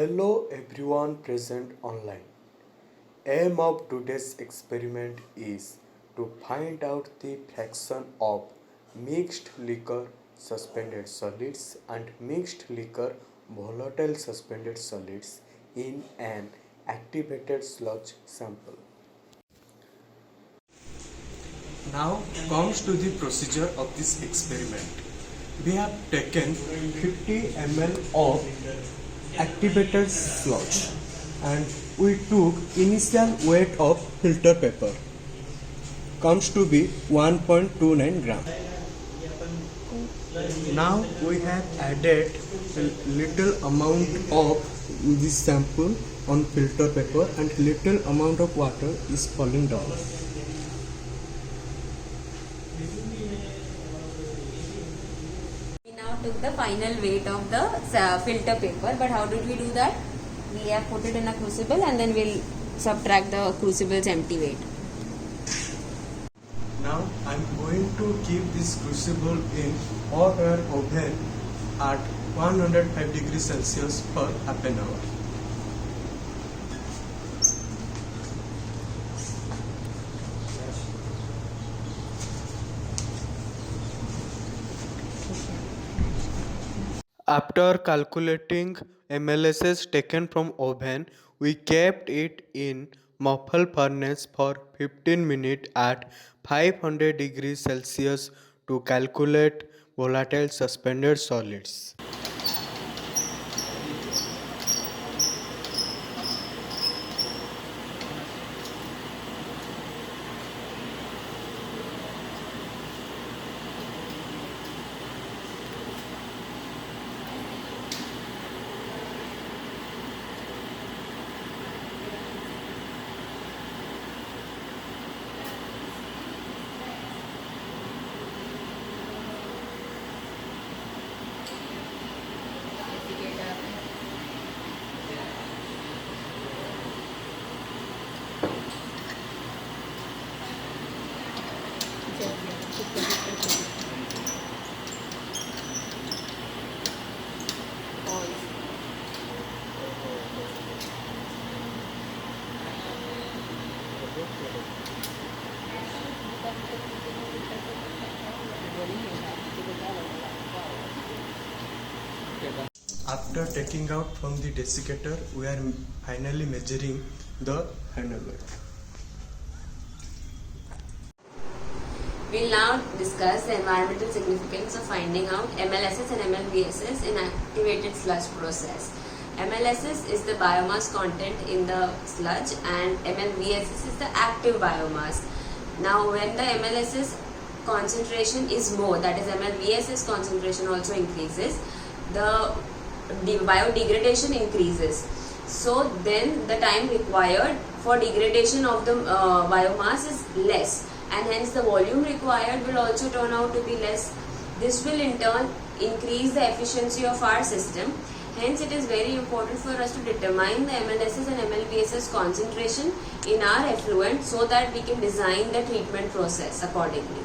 Hello everyone present online. Aim of today's experiment is to find out the fraction of mixed liquor suspended solids and mixed liquor volatile suspended solids in an activated sludge sample. Now comes to the procedure of this experiment. We have taken 50 ml of activated sludge and we took initial weight of filter paper comes to be 1.29 gram. Now we have added a little amount of this sample on filter paper and little amount of water is falling down. We now took the final weight of the filter paper, but how did we do that? We have put it in a crucible and then we'll subtract the crucible's empty weight. Now I am going to keep this crucible in hot air oven at 105 degrees Celsius for half an hour. After calculating MLSs taken from oven, we kept it in muffled furnace for 15 minutes at 500 degrees Celsius to calculate volatile suspended solids. After taking out from the desiccator, we are finally measuring the final weight. We'll now discuss the environmental significance of finding out MLSs and MLVSs in activated sludge process. MLSs is the biomass content in the sludge and MLVSs is the active biomass. Now when the MLSs concentration is more, that is MLVSs concentration also increases, the biodegradation increases. So then the time required for degradation of the biomass is less, and hence the volume required will also turn out to be less. This will in turn increase the efficiency of our system. Hence it is very important for us to determine the MLSs and MLVSs concentration in our effluent so that we can design the treatment process accordingly.